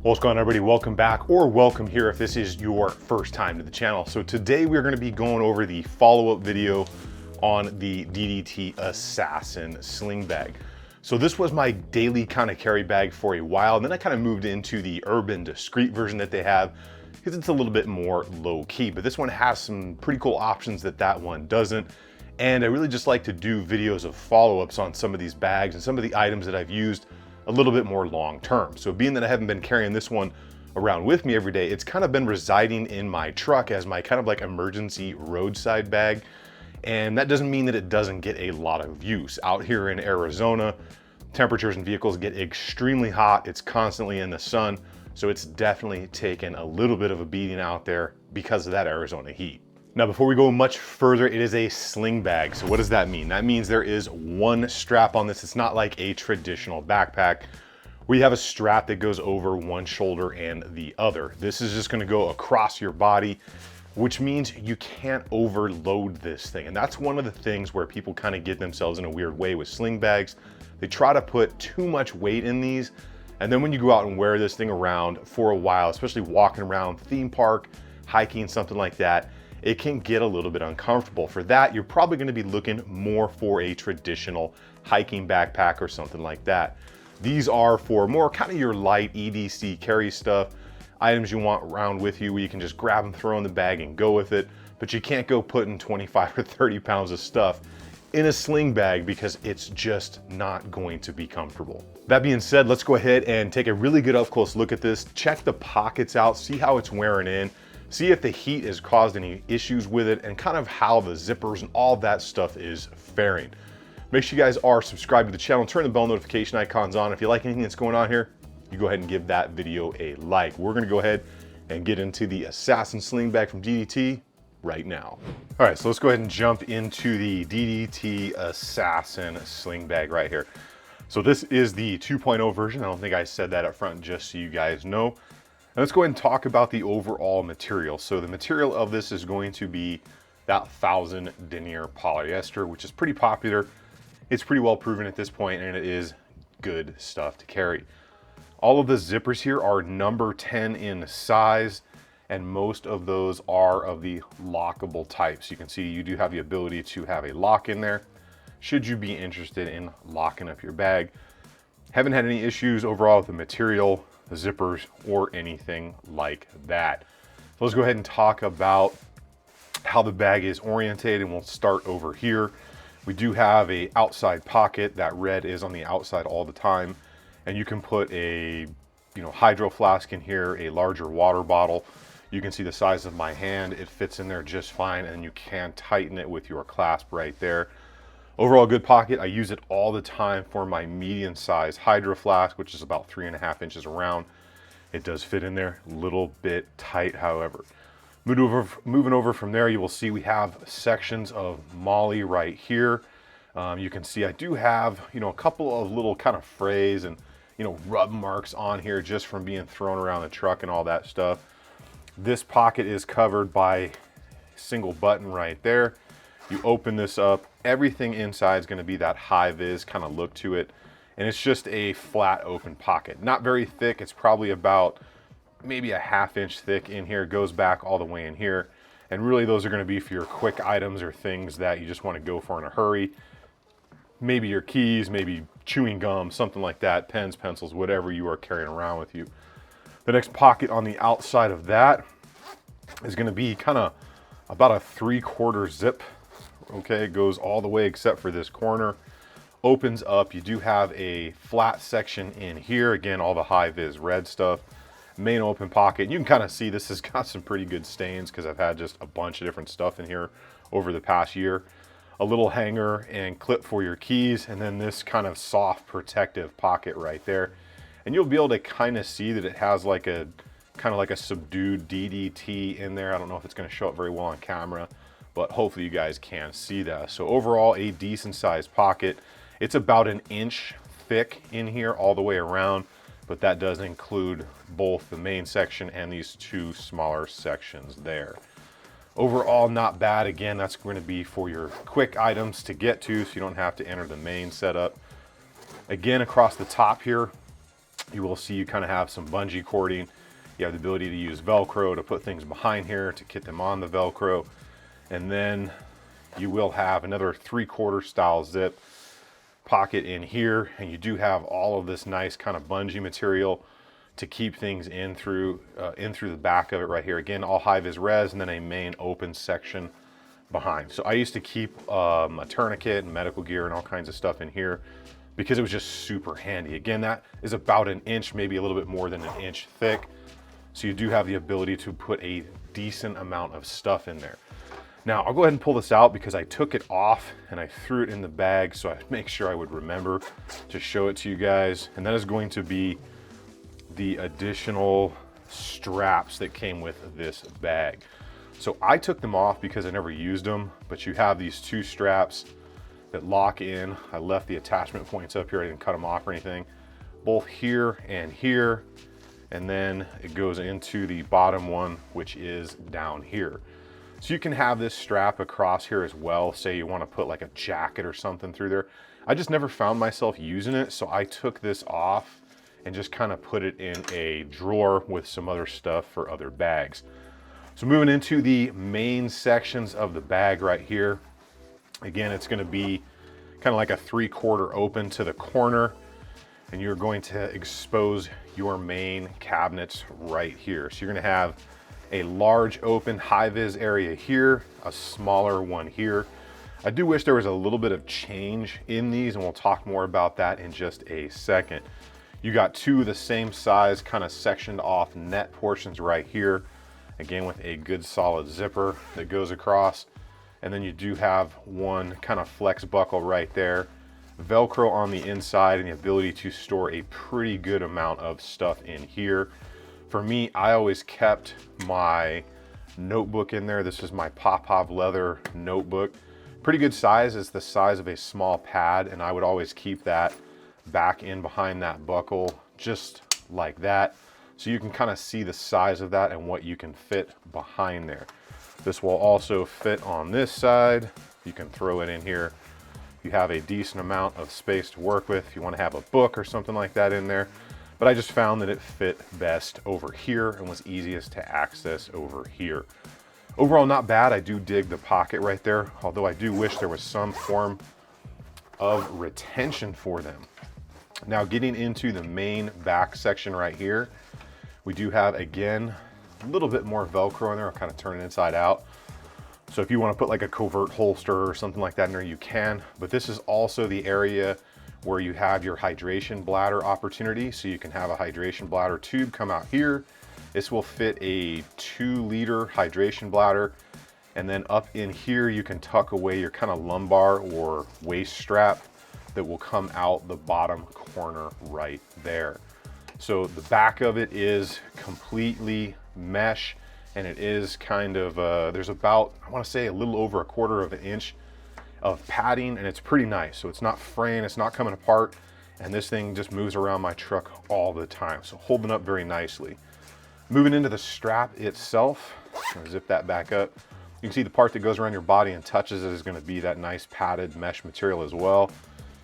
What's going on, everybody? Welcome back, or welcome here if this is your first time to the channel. So today we're going to be going over the follow-up video on the DDT Assassin sling bag. So this was my daily kind of carry bag for a while, and then I kind of moved into the urban discreet version that they have because it's a little bit more low-key, but this one has some pretty cool options that one doesn't. And I really just like to do videos of follow-ups on some of these bags and some of the items that I've used a little bit more long term. So being that I haven't been carrying this one around with me every day, it's kind of been residing in my truck as my kind of like emergency roadside bag. And that doesn't mean that it doesn't get a lot of use. Out here in Arizona, temperatures in vehicles get extremely hot. It's constantly in the sun. So it's definitely taken a little bit of a beating out there because of that Arizona heat. Now, before we go much further, it is a sling bag. So what does that mean? That means there is one strap on this. It's not like a traditional backpack where you have a strap that goes over one shoulder and the other. This is just gonna go across your body, which means you can't overload this thing. And that's one of the things where people kind of get themselves in a weird way with sling bags. They try to put too much weight in these. And then when you go out and wear this thing around for a while, especially walking around theme park, hiking, something like that, it can get a little bit uncomfortable. For that, you're probably gonna be looking more for a traditional hiking backpack or something like that. These are for more kind of your light EDC carry stuff, items you want around with you where you can just grab them, throw in the bag and go with it, but you can't go putting 25 or 30 pounds of stuff in a sling bag because it's just not going to be comfortable. That being said, let's go ahead and take a really good up close look at this, check the pockets out, see how it's wearing in, see if the heat has caused any issues with it, and kind of how the zippers and all that stuff is faring. Make sure you guys are subscribed to the channel, turn the bell notification icons on. If you like anything that's going on here, you go ahead and give that video a like. We're gonna go ahead and get into the Assassin sling bag from DDT right now. All right, so let's go ahead and jump into the DDT Assassin sling bag right here. So this is the 2.0 version. I don't think I said that up front, just so you guys know. And let's go ahead and talk about the overall material. So the material of this is going to be that 1000 denier polyester, which is pretty popular. It's pretty well proven at this point, and it is good stuff to carry. All of the zippers here are number 10 in size, and most of those are of the lockable type. So you can see you do have the ability to have a lock in there, should you be interested in locking up your bag. Haven't had any issues overall with the material, the zippers, or anything like that. So let's go ahead and talk about how the bag is oriented, and we'll start over here. We do have a outside pocket. That red is on the outside all the time, and you can put a hydro flask in here, a larger water bottle. You can see the size of my hand. It fits in there just fine, and you can tighten it with your clasp right there. Overall, good pocket. I use it all the time for my medium size hydro flask, which is about 3.5 inches around. It does fit in there, a little bit tight, however. Moving over from there, you will see we have sections of Molly right here. You can see I do have, a couple of little kind of frays and, rub marks on here just from being thrown around the truck and all that stuff. This pocket is covered by a single button right there. You open this up, everything inside is going to be that high-vis kind of look to it, and it's just a flat open pocket. Not very thick. It's probably about maybe a 1/2 inch thick in here. It goes back all the way in here, and really those are going to be for your quick items or things that you just want to go for in a hurry. Maybe your keys, maybe chewing gum, something like that, pens, pencils, whatever you are carrying around with you. The next pocket on the outside of that is going to be kind of about a 3/4 zip. Okay, it goes all the way except for this corner. Opens up. You do have a flat section in here. Again, all the high-vis red stuff. Main open pocket. You can kind of see this has got some pretty good stains because I've had just a bunch of different stuff in here over the past year. A little hanger and clip for your keys, and then this kind of soft protective pocket right there. And you'll be able to kind of see that it has like a kind of like a subdued DDT in there. I don't know if it's going to show up very well on camera, but hopefully you guys can see that. So overall, a decent sized pocket. It's about 1 inch thick in here all the way around, but that does include both the main section and these two smaller sections there. Overall, not bad. Again, that's going to be for your quick items to get to, so you don't have to enter the main setup. Again, across the top here, You will see you kind of have some bungee cording. You have the ability to use Velcro to put things behind here to get them on the Velcro. And then you will have another 3/4 style zip pocket in here. And you do have all of this nice kind of bungee material to keep things in through the back of it right here. Again, all high-vis res, and then a main open section behind. So I used to keep a tourniquet and medical gear and all kinds of stuff in here because it was just super handy. Again, that is about an inch, maybe a little bit more than an inch thick. So you do have the ability to put a decent amount of stuff in there. Now I'll go ahead and pull this out because I took it off and I threw it in the bag, so I make sure I would remember to show it to you guys. And that is going to be the additional straps that came with this bag. So I took them off because I never used them, but you have these 2 straps that lock in. I left the attachment points up here. I didn't cut them off or anything. Both here and here. And then it goes into the bottom one, which is down here. So you can have this strap across here as well. Say you want to put like a jacket or something through there. I just never found myself using it, so I took this off and just kind of put it in a drawer with some other stuff for other bags. So moving into the main sections of the bag right here. Again, it's going to be kind of like a 3/4 open to the corner, and you're going to expose your main cabinets right here. So you're going to have a large open high-vis area here, a smaller one here. I do wish there was a little bit of change in these, and we'll talk more about that in just a second. You got 2 of the same size, kind of sectioned off net portions right here. Again, with a good solid zipper that goes across. And then you do have one kind of flex buckle right there. Velcro on the inside and the ability to store a pretty good amount of stuff in here. For me, I always kept my notebook in there. This is my Popov leather notebook. Pretty good size. It's the size of a small pad, and I would always keep that back in behind that buckle just like that, so you can kind of see the size of that and what you can fit behind there. This will also fit on this side. You can throw it in here. You have a decent amount of space to work with if you want to have a book or something like that in there, but I just found that it fit best over here and was easiest to access over here. Overall, not bad. I do dig the pocket right there, although I do wish there was some form of retention for them. Now, getting into the main back section right here, we do have, again, a little bit more Velcro in there. I'll kind of turn it inside out. So if you want to put like a covert holster or something like that in there, you can. But this is also the area where you have your hydration bladder opportunity. So you can have a hydration bladder tube come out here. This will fit a 2-liter hydration bladder. And then up in here, you can tuck away your kind of lumbar or waist strap that will come out the bottom corner right there. So the back of it is completely mesh, and it is kind of, there's about, I want to say a little over 1/4 of an inch of padding, and it's pretty nice. So it's not fraying, it's not coming apart, and this thing just moves around my truck all the time. So holding up very nicely. Moving into the strap itself, I'm gonna zip that back up. You can see the part that goes around your body and touches it is going to be that nice padded mesh material as well.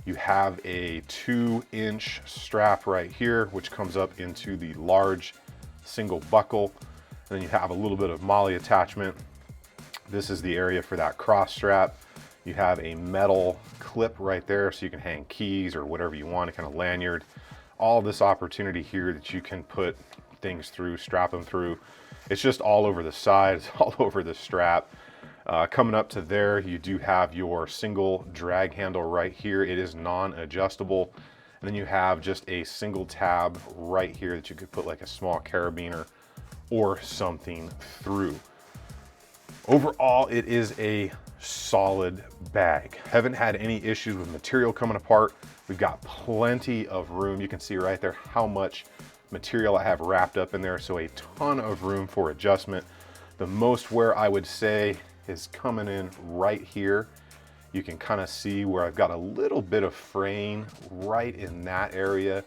You have a 2-inch strap right here, which comes up into the large single buckle. And then you have a little bit of MOLLE attachment. This is the area for that cross strap. You have a metal clip right there so you can hang keys or whatever you want, a kind of lanyard. All this opportunity here that you can put things through, strap them through. It's just all over the side, it's all over the strap. Coming up to there, you do have your single drag handle right here. It is non-adjustable. And then you have just a single tab right here that you could put like a small carabiner or something through. Overall, it is a solid bag. Haven't had any issues with material coming apart. We've got plenty of room. You can see right there how much material I have wrapped up in there, so a ton of room for adjustment. The most wear I would say is coming in right here. You can kind of see where I've got a little bit of fraying right in that area,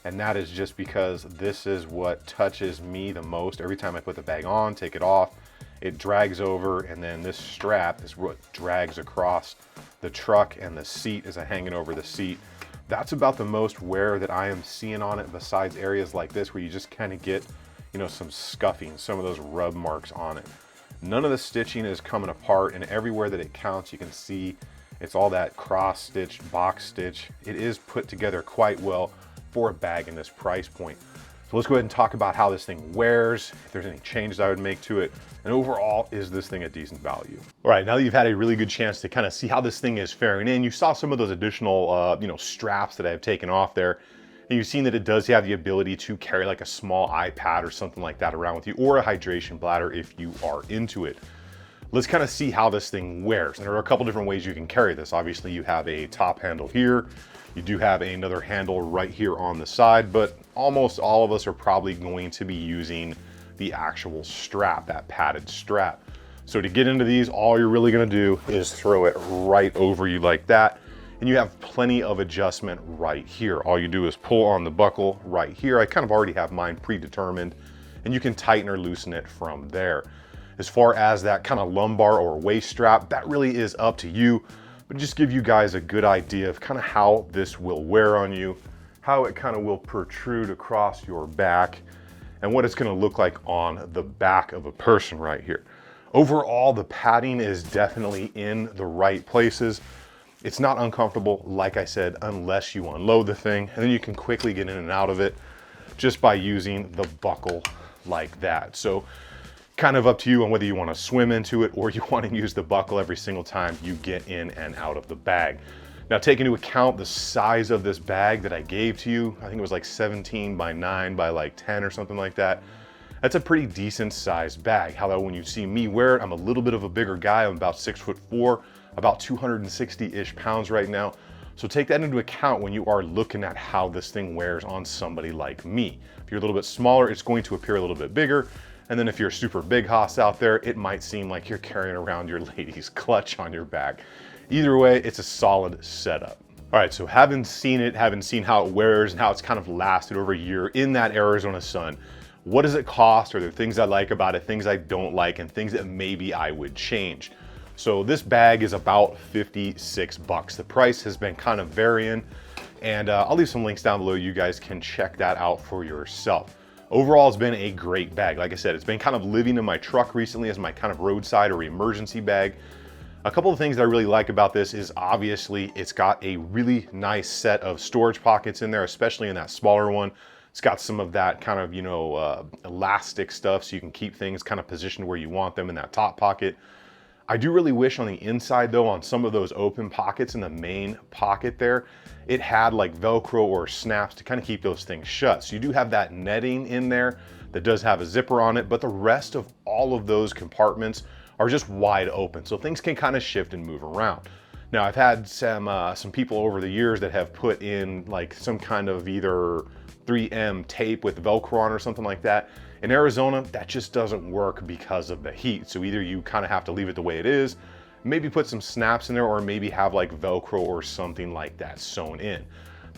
and that is just because this is what touches me the most. Every time I put the bag on, take it off, it drags over, and then this strap is what drags across the truck and the seat as I hang it over the seat. that's about the most wear that I am seeing on it, besides areas like this where you just kind of get, you know, some scuffing, some of those rub marks on it. None of the stitching is coming apart, and everywhere that it counts, you can see it's all that cross stitch, box stitch. It is put together quite well for a bag in this price point. So let's go ahead and talk about how this thing wears, if there's any changes I would make to it, and overall, is this thing a decent value? All right, now that you've had a really good chance to kind of see how this thing is faring in, you saw some of those additional, you know, straps that I've taken off there, and you've seen that it does have the ability to carry like a small iPad or something like that around with you, or a hydration bladder if you are into it. Let's kind of see how this thing wears. And there are a couple different ways you can carry this. Obviously, you have a top handle here. You do have another handle right here on the side, but almost all of us are probably going to be using the actual strap, that padded strap. So to get into these, all you're really gonna do is throw it right over you like that, and you have plenty of adjustment right here. All you do is pull on the buckle right here. I kind of already have mine predetermined, and you can tighten or loosen it from there. As far as that kind of lumbar or waist strap, that really is up to you, but just give you guys a good idea of kind of how this will wear on you, how it kind of will protrude across your back, and what it's going to look like on the back of a person right here. Overall, the padding is definitely in the right places. It's not uncomfortable, like I said, unless you unload the thing, and then you can quickly get in and out of it just by using the buckle like that. So kind of up to you on whether you want to swim into it or you want to use the buckle every single time you get in and out of the bag. Now, take into account the size of this bag that I gave to you. I think it was like 17 by 9 by like 10 or something like that. That's a pretty decent sized bag. However, when you see me wear it, I'm a little bit of a bigger guy. I'm about 6'4", about 260-ish pounds right now. So take that into account when you are looking at how this thing wears on somebody like me. If you're a little bit smaller, it's going to appear a little bit bigger. And then if you're a super big hoss out there, it might seem like you're carrying around your lady's clutch on your back. Either way, it's a solid setup. All right, so having seen it, having seen how it wears and how it's kind of lasted over a year in that Arizona sun, what does it cost? Are there things I like about it, things I don't like, and things that maybe I would change? So this bag is about 56 bucks. The price has been kind of varying, and I'll leave some links down below. You guys can check that out for yourself. Overall, it's been a great bag. Like I said, it's been kind of living in my truck recently as my kind of roadside or emergency bag. A couple of things that I really like about this is obviously it's got a really nice set of storage pockets in there, especially in that smaller one. It's got some of that kind of, you know, elastic stuff so you can keep things kind of positioned where you want them in that top pocket. I do really wish on the inside though, on some of those open pockets in the main pocket there, it had like Velcro or snaps to kind of keep those things shut. So you do have that netting in there that does have a zipper on it, but the rest of all of those compartments are just wide open. So things can kind of shift and move around. Now I've had some people over the years that have put in like some kind of either 3M tape with Velcro on or something like that. In Arizona, that just doesn't work because of the heat. So either you kind of have to leave it the way it is, maybe put some snaps in there, or maybe have like Velcro or something like that sewn in.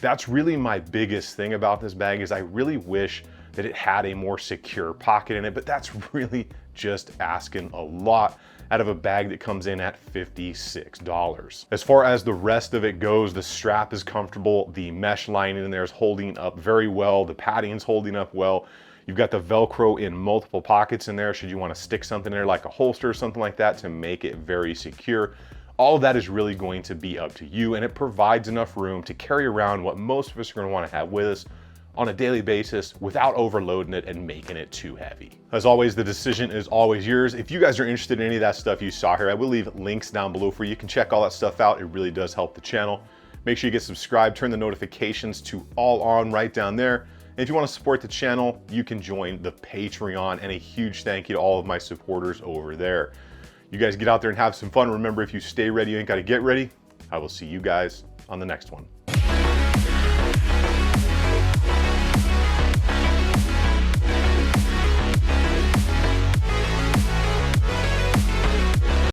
That's really my biggest thing about this bag, is I really wish that it had a more secure pocket in it, but that's really just asking a lot out of a bag that comes in at $56. As far as the rest of it goes, the strap is comfortable, the mesh lining in there is holding up very well, the padding's holding up well. You've got the Velcro in multiple pockets in there should you want to stick something in there like a holster or something like that to make it very secure. All of that is really going to be up to you, and it provides enough room to carry around what most of us are going to want to have with us on a daily basis without overloading it and making it too heavy. As always, the decision is always yours. If you guys are interested in any of that stuff you saw here, I will leave links down below for you. You can check all that stuff out. It really does help the channel. Make sure you get subscribed, turn the notifications to all on right down there. And if you want to support the channel, you can join the Patreon, and a huge thank you to all of my supporters over there. You guys get out there and have some fun. Remember, if you stay ready, you ain't got to get ready. I will see you guys on the next one.